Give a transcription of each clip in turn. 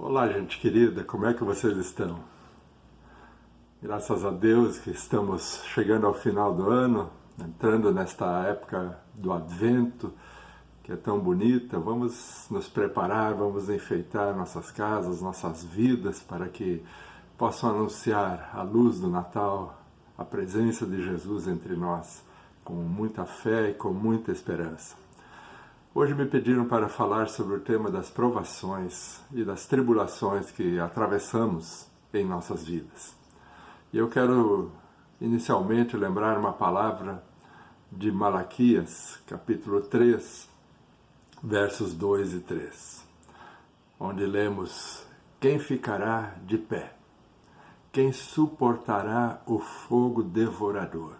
Olá, gente querida, como é que vocês estão? Graças a Deus que estamos chegando ao final do ano, entrando nesta época do Advento, que é tão bonita. Vamos nos preparar, vamos enfeitar nossas casas, nossas vidas, para que possam anunciar a luz do Natal, a presença de Jesus entre nós, com muita fé e com muita esperança. Hoje me pediram para falar sobre o tema das provações e das tribulações que atravessamos em nossas vidas. E eu quero inicialmente lembrar uma palavra de Malaquias, capítulo 3, versos 2 e 3, onde lemos: quem ficará de pé? Quem suportará o fogo devorador,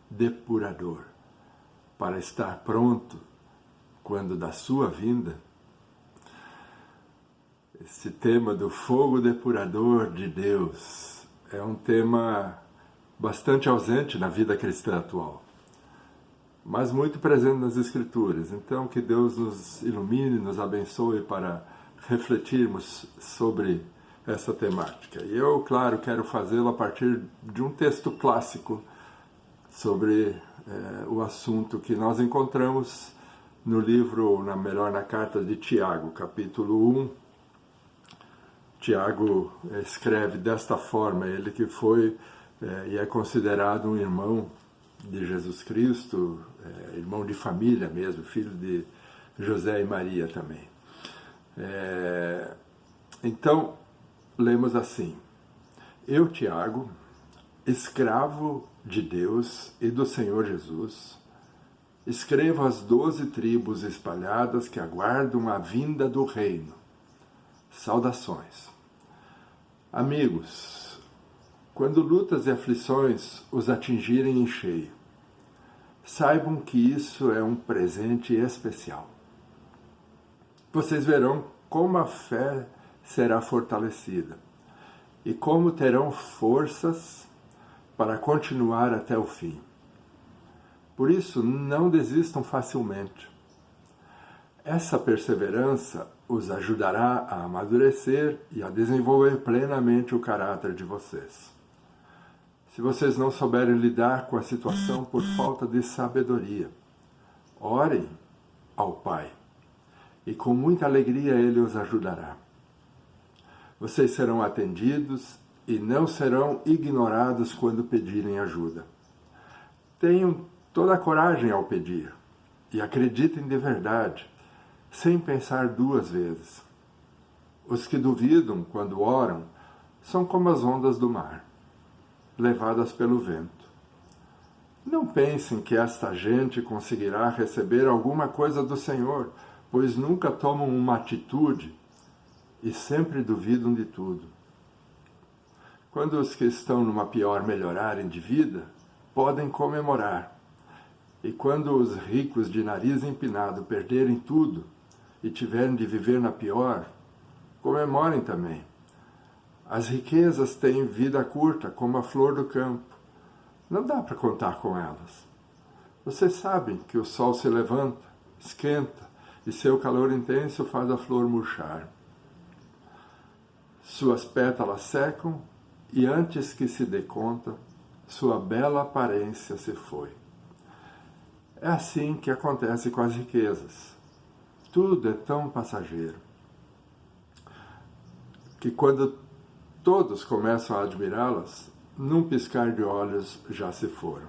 depurador, para estar pronto quando da sua vinda? Esse tema do fogo depurador de Deus é um tema bastante ausente na vida cristã atual, mas muito presente nas Escrituras. Então, que Deus nos ilumine, nos abençoe para refletirmos sobre essa temática. E eu, claro, quero fazê-lo a partir de um texto clássico sobre o assunto que nós encontramos no livro, na carta de Tiago, capítulo 1. Tiago escreve desta forma, ele que foi e é considerado um irmão de Jesus Cristo, irmão de família mesmo, filho de José e Maria também. Então, lemos assim: eu, Tiago, escravo de Deus e do Senhor Jesus, escrevo às 12 tribos espalhadas que aguardam a vinda do reino. Saudações. Amigos, quando lutas e aflições os atingirem em cheio, saibam que isso é um presente especial. Vocês verão como a fé será fortalecida e como terão forças para continuar até o fim. Por isso, não desistam facilmente. Essa perseverança os ajudará a amadurecer e a desenvolver plenamente o caráter de vocês. Se vocês não souberem lidar com a situação por falta de sabedoria, orem ao Pai e com muita alegria Ele os ajudará. Vocês serão atendidos e não serão ignorados quando pedirem ajuda. Tenham toda a coragem ao pedir e acreditem de verdade, sem pensar duas vezes. Os que duvidam quando oram são como as ondas do mar, levadas pelo vento. Não pensem que esta gente conseguirá receber alguma coisa do Senhor, pois nunca tomam uma atitude e sempre duvidam de tudo. Quando os que estão numa pior melhorarem de vida, podem comemorar. E quando os ricos de nariz empinado perderem tudo e tiverem de viver na pior, comemorem também. As riquezas têm vida curta, como a flor do campo. Não dá para contar com elas. Vocês sabem que o sol se levanta, esquenta, e seu calor intenso faz a flor murchar. Suas pétalas secam, e antes que se dê conta, sua bela aparência se foi. É assim que acontece com as riquezas. Tudo é tão passageiro que quando todos começam a admirá-las, num piscar de olhos já se foram.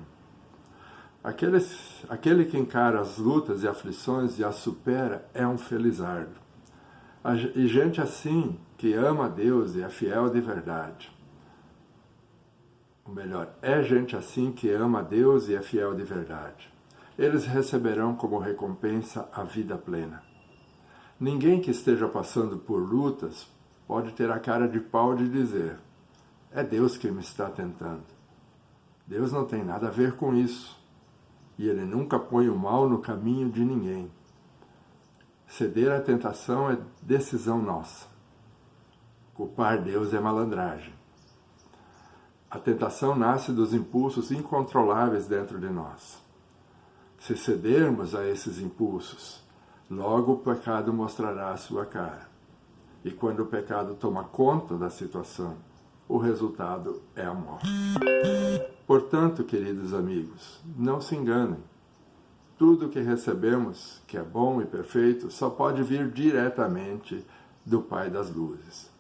Aquele que encara as lutas e aflições e as supera é um felizardo. E gente assim, que ama a Deus e é fiel de verdade. Ou melhor, é gente assim que ama a Deus e é fiel de verdade. Eles receberão como recompensa a vida plena. Ninguém que esteja passando por lutas pode ter a cara de pau de dizer: é Deus que me está tentando. Deus não tem nada a ver com isso. E Ele nunca põe o mal no caminho de ninguém. Ceder à tentação é decisão nossa. Culpar Deus é malandragem. A tentação nasce dos impulsos incontroláveis dentro de nós. Se cedermos a esses impulsos, logo o pecado mostrará a sua cara. E quando o pecado toma conta da situação, o resultado é a morte. Portanto, queridos amigos, não se enganem. Tudo que recebemos, que é bom e perfeito, só pode vir diretamente do Pai das Luzes.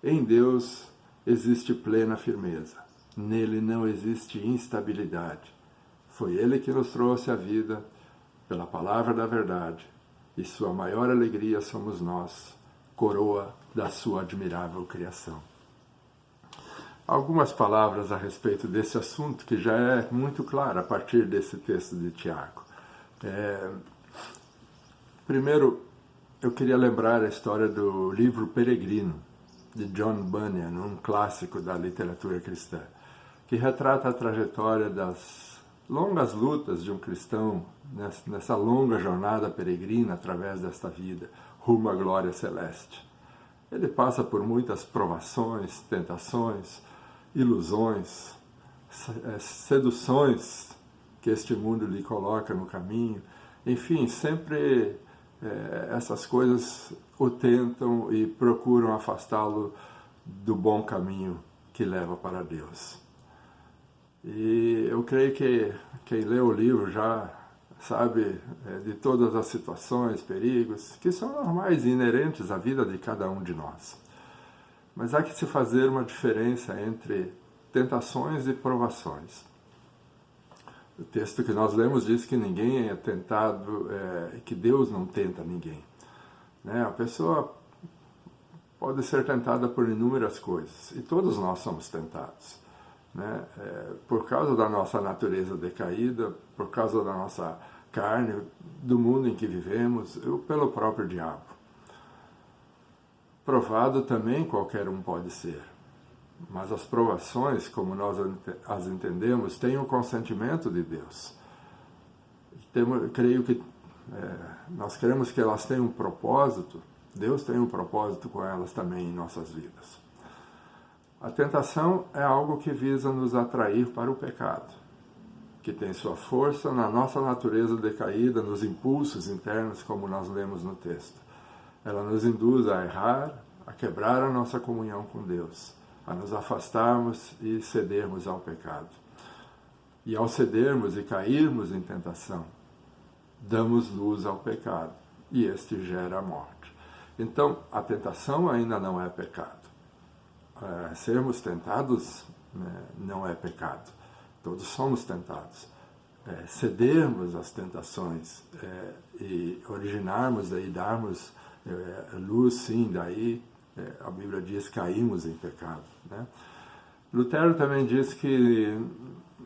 Em Deus existe plena firmeza. Nele não existe instabilidade. Foi Ele que nos trouxe a vida pela palavra da verdade. E sua maior alegria somos nós, coroa da sua admirável criação. Algumas palavras a respeito desse assunto que já é muito claro a partir desse texto de Tiago. Primeiro, eu queria lembrar a história do livro Peregrino, de John Bunyan, um clássico da literatura cristã, que retrata a trajetória das longas lutas de um cristão nessa longa jornada peregrina através desta vida, rumo à glória celeste. Ele passa por muitas provações, tentações, ilusões, seduções que este mundo lhe coloca no caminho. Enfim, sempre essas coisas o tentam e procuram afastá-lo do bom caminho que leva para Deus. E eu creio que quem lê o livro já sabe de todas as situações, perigos, que são normais e inerentes à vida de cada um de nós. Mas há que se fazer uma diferença entre tentações e provações. O texto que nós lemos diz que ninguém é tentado, que Deus não tenta ninguém. A pessoa pode ser tentada por inúmeras coisas, e todos nós somos tentados. Por causa da nossa natureza decaída, por causa da nossa carne, do mundo em que vivemos, ou pelo próprio diabo. Provado também qualquer um pode ser, mas as provações, como nós as entendemos, têm o consentimento de Deus. Nós queremos que elas tenham um propósito, Deus tem um propósito com elas também em nossas vidas. A tentação é algo que visa nos atrair para o pecado, que tem sua força na nossa natureza decaída, nos impulsos internos, como nós lemos no texto. Ela nos induz a errar, a quebrar a nossa comunhão com Deus, a nos afastarmos e cedermos ao pecado. E ao cedermos e cairmos em tentação, damos luz ao pecado, e este gera a morte. Então, a tentação ainda não é pecado. Sermos tentados não é pecado. Todos somos tentados. Cedermos às tentações e originarmos, daí darmos luz, sim, daí a Bíblia diz caímos em pecado. Lutero também diz que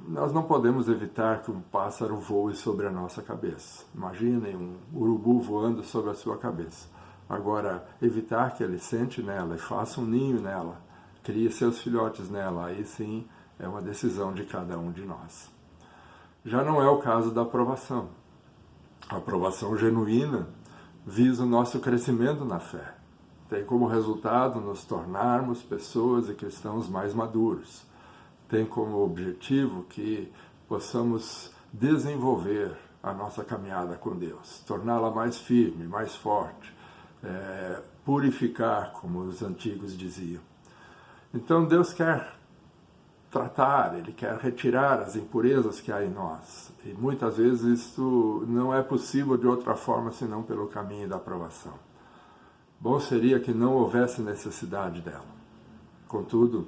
nós não podemos evitar que um pássaro voe sobre a nossa cabeça. Imaginem um urubu voando sobre a sua cabeça. Agora, evitar que ele sente nela e faça um ninho nela, crie seus filhotes nela, aí sim é uma decisão de cada um de nós. Já não é o caso da aprovação. A aprovação genuína visa o nosso crescimento na fé. Tem como resultado nos tornarmos pessoas e cristãos mais maduros. Tem como objetivo que possamos desenvolver a nossa caminhada com Deus, torná-la mais firme, mais forte, purificar, como os antigos diziam. Então Deus quer tratar, Ele quer retirar as impurezas que há em nós. E muitas vezes isso não é possível de outra forma senão pelo caminho da aprovação. Bom seria que não houvesse necessidade dela. Contudo,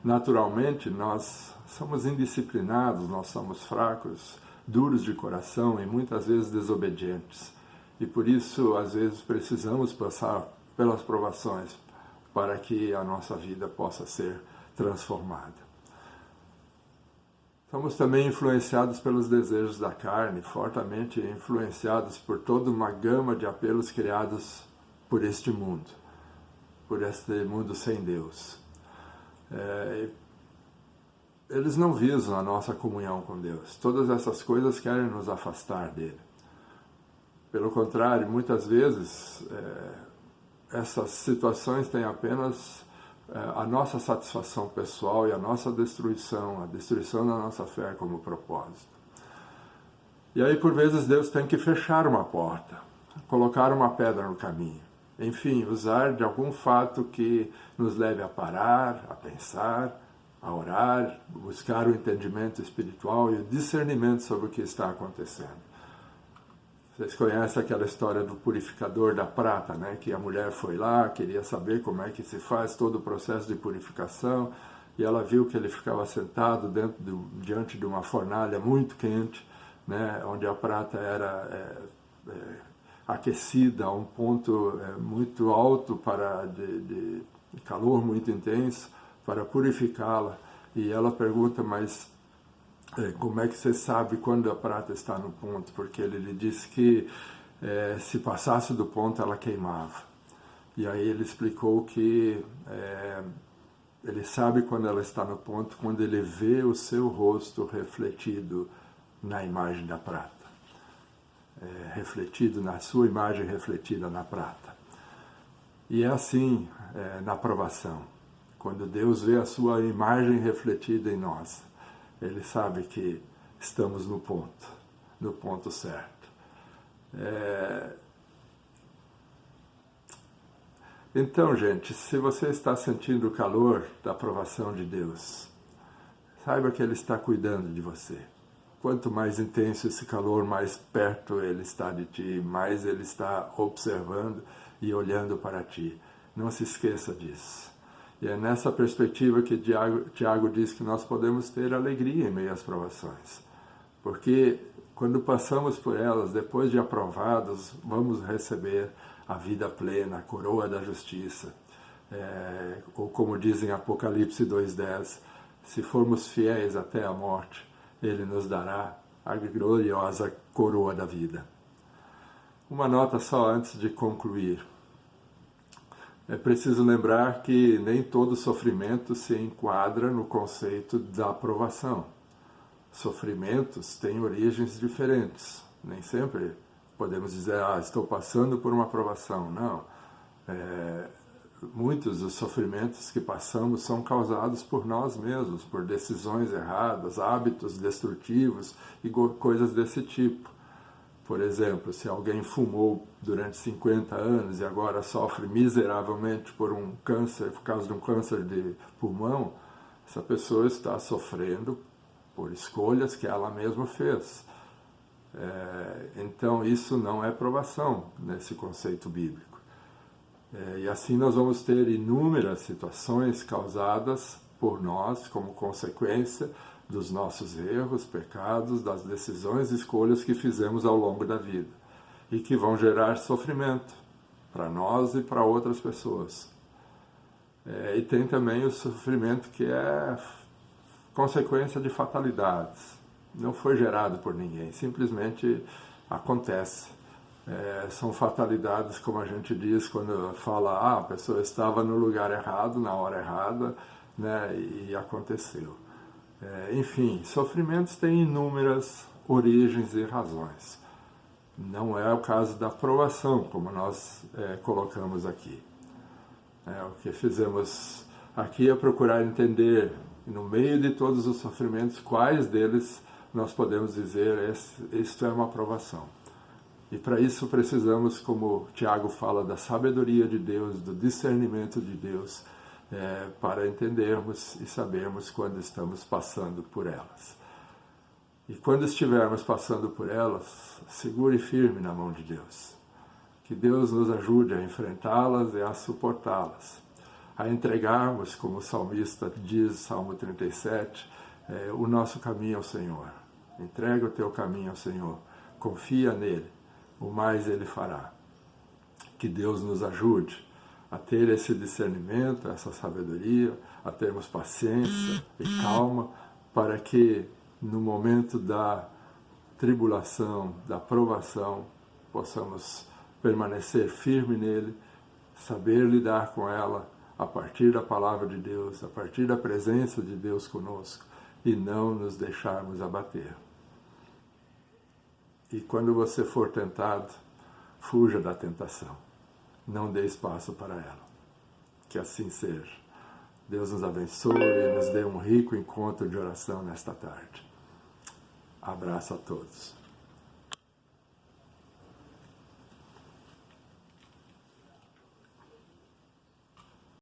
naturalmente, nós somos indisciplinados, nós somos fracos, duros de coração e muitas vezes desobedientes. E por isso, às vezes, precisamos passar pelas provações para que a nossa vida possa ser transformada. Somos também influenciados pelos desejos da carne, fortemente influenciados por toda uma gama de apelos criados por este mundo sem Deus. Eles não visam a nossa comunhão com Deus. Todas essas coisas querem nos afastar dele. Pelo contrário, muitas vezes essas situações têm apenas a nossa satisfação pessoal e a nossa destruição, a destruição da nossa fé como propósito. E aí, por vezes, Deus tem que fechar uma porta, colocar uma pedra no caminho. Enfim, usar de algum fato que nos leve a parar, a pensar, a orar, buscar o entendimento espiritual e o discernimento sobre o que está acontecendo. Vocês conhecem aquela história do purificador da prata, né? Que a mulher foi lá, queria saber como é que se faz todo o processo de purificação, e ela viu que ele ficava sentado diante de uma fornalha muito quente, né? Onde a prata era aquecida a um ponto muito alto de calor muito intenso para purificá-la. E ela pergunta, mas como é que você sabe quando a prata está no ponto? Porque ele lhe disse que se passasse do ponto ela queimava. E aí ele explicou que ele sabe quando ela está no ponto, quando ele vê o seu rosto refletido na imagem da prata. Refletido na sua imagem, refletida na prata. E é assim na provação. Quando Deus vê a sua imagem refletida em nós, Ele sabe que estamos no ponto certo. Então, gente, se você está sentindo o calor da aprovação de Deus, saiba que Ele está cuidando de você. Quanto mais intenso esse calor, mais perto Ele está de ti, mais Ele está observando e olhando para ti. Não se esqueça disso. E é nessa perspectiva que Tiago diz que nós podemos ter alegria em meio às provações. Porque quando passamos por elas, depois de aprovados, vamos receber a vida plena, a coroa da justiça. Ou como diz em Apocalipse 2:10, se formos fiéis até a morte, Ele nos dará a gloriosa coroa da vida. Uma nota só antes de concluir. É preciso lembrar que nem todo sofrimento se enquadra no conceito da aprovação. Sofrimentos têm origens diferentes. Nem sempre podemos dizer, estou passando por uma aprovação. Não. Muitos dos sofrimentos que passamos são causados por nós mesmos, por decisões erradas, hábitos destrutivos e coisas desse tipo. Por exemplo, se alguém fumou durante 50 anos e agora sofre miseravelmente por causa de um câncer de pulmão, essa pessoa está sofrendo por escolhas que ela mesma fez. Então isso não é provação nesse conceito bíblico. E assim nós vamos ter inúmeras situações causadas por nós como consequência dos nossos erros, pecados, das decisões e escolhas que fizemos ao longo da vida e que vão gerar sofrimento para nós e para outras pessoas. E tem também o sofrimento que é consequência de fatalidades. Não foi gerado por ninguém, simplesmente acontece. São fatalidades, como a gente diz quando fala, a pessoa estava no lugar errado, na hora errada, né, e aconteceu. Enfim, sofrimentos têm inúmeras origens e razões. Não é o caso da provação, como nós colocamos aqui. O que fizemos aqui é procurar entender, no meio de todos os sofrimentos, quais deles nós podemos dizer, isto é uma provação. E para isso precisamos, como Tiago fala, da sabedoria de Deus, do discernimento de Deus, para entendermos e sabermos quando estamos passando por elas. E quando estivermos passando por elas, segure firme na mão de Deus. Que Deus nos ajude a enfrentá-las e a suportá-las. A entregarmos, como o salmista diz, Salmo 37, o nosso caminho ao Senhor. Entrega o teu caminho ao Senhor. Confia nele. O mais Ele fará. Que Deus nos ajude a ter esse discernimento, essa sabedoria, a termos paciência e calma, para que no momento da tribulação, da provação, possamos permanecer firme nele, saber lidar com ela a partir da palavra de Deus, a partir da presença de Deus conosco, e não nos deixarmos abater. E quando você for tentado, fuja da tentação. Não dê espaço para ela. Que assim seja. Deus nos abençoe e nos dê um rico encontro de oração nesta tarde. Abraço a todos.